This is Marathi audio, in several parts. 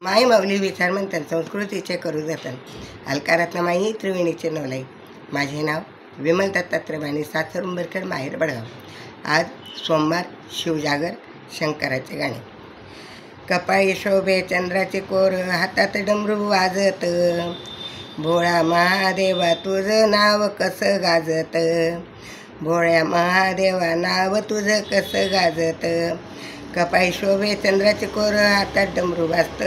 माई माऊली विचार म्हणतात संस्कृतीचे करू जतन. अलकारातनं माई त्रिवेणीचे नवलाई. माझे नाव विमल दत्तात्रय माने, सासर उंबरखेड, माहेर बडगाव. आज सोमवार, शिवजागर, शंकराचे गाणे. कपाळी शोभे चंद्राचे कोर, हातात डमरू वाजत, भोळा महादेवा तुझं नाव कसं गाजत, भोळ्या महादेवा नाव तुझं कसं गाजत. कपाळी शोभे चंद्राचे कोर, हातात डमरू वाजत,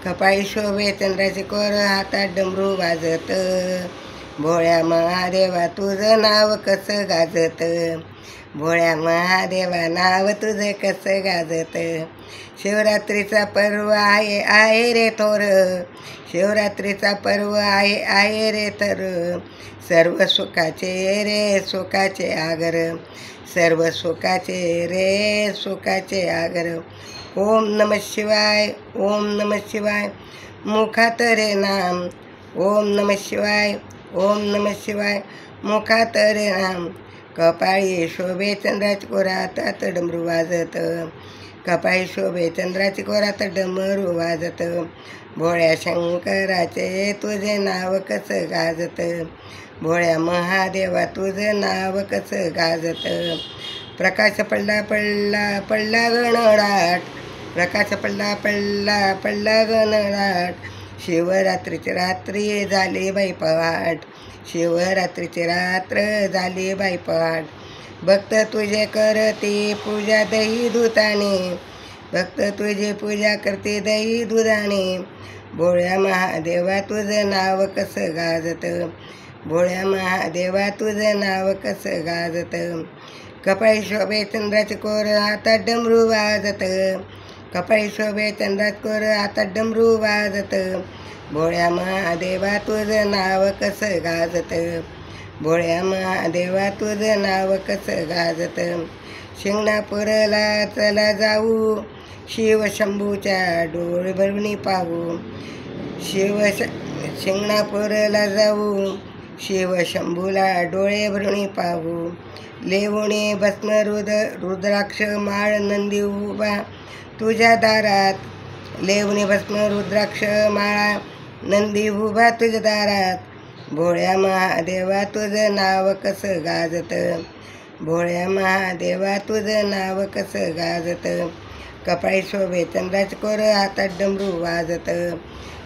कपाळी शोभे चंद्राचे कोर, हातात डमरू वाजत, भोळ्या महादेवा तुझं नाव कसं गाजत, भोळ्या महादेवा नाव तुझं कसं गाजत. शिवरात्रीचा पर्व आहे रे थोर, शिवरात्रीचा पर्व आहे रे थोर, सर्व सुखाचे रे सुखाचे आगर, सर्व सुखाचे रे सुखाचे आगर. ओम नमः शिवाय, ओम नमः शिवाय, मुखात रे नाम, ओम नमः शिवाय, ओम नमः शिवाय, मुखात रे नाम. कपाळी शोभे चंद्राची कोर, हातात डमरू वाजत, कपाळी शोभे चंद्राची कोर, हातात डमरू वाजत, भोळ्या शंकराचे तुझे नाव कसं गाजत, भोळ्या महादेवा तुझं नाव कसं गाजत. प्रकाश पडला पडला पडला गणराट, प्रकाश पडला पडला पडला गणराट, शिवरात्रीची रात्री झाली बाई पहाट, शिवरात्रीची रात्र झाली बाई पहाट. भक्त तुझे करते पूजा दही दुधाने, भक्त तुझी पूजा करते दही दुधाने, भोळ्या महादेवा तुझं नाव कसं गाजत, भोळ्या महादेवा तुझं नाव कसं गाजत. कपाळी शोभे चंद्राचे कोर, हातात डमरू वाजत, कपाळी शोभे चंद्राचे कोर, हातात डमरू वाजत, भोळ्या महादेवा तुझं नाव कसं गाजत, भोळ्या महादेवा तुझं नाव कसं गाजत. शिंगणापूरला चला जाऊ, शिवशंभूच्या डोळे भरवणी पाहू, शिंगणापूरला जाऊ, शिवशंभूला डोळे भरवणी पाहू. लेवणे भस्म रुद्राक्ष माळ, नंदी उभा तुझ्या दारात, लेवणे भस्म रुद्राक्ष माळा, नंदी उभा तुझ्या दारात, भोळ्या महादेवा तुझं नाव कसं गाजत, भोळ्या महादेवा तुझं नाव कसं गाजत. कपाळी शोभे चंद्राचे कोर, हातात डमरू वाजत,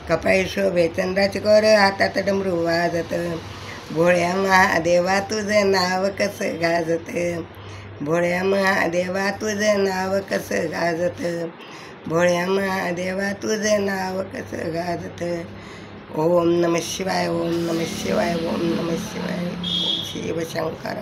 कपाळी शोभे चंद्राचे कोर, हातात डमरू वाजत, भोळ्या महादेवा तुझं नाव कसं गाजत, भोळ्या महादेवा तुझं नाव कसं गाजत, भोळ्या महादेवा तुझं नाव कसं गाजत. ओम नमः शिवाय, ओम नमः शिवाय, ओम नमः शिवाय. शिवशंकर.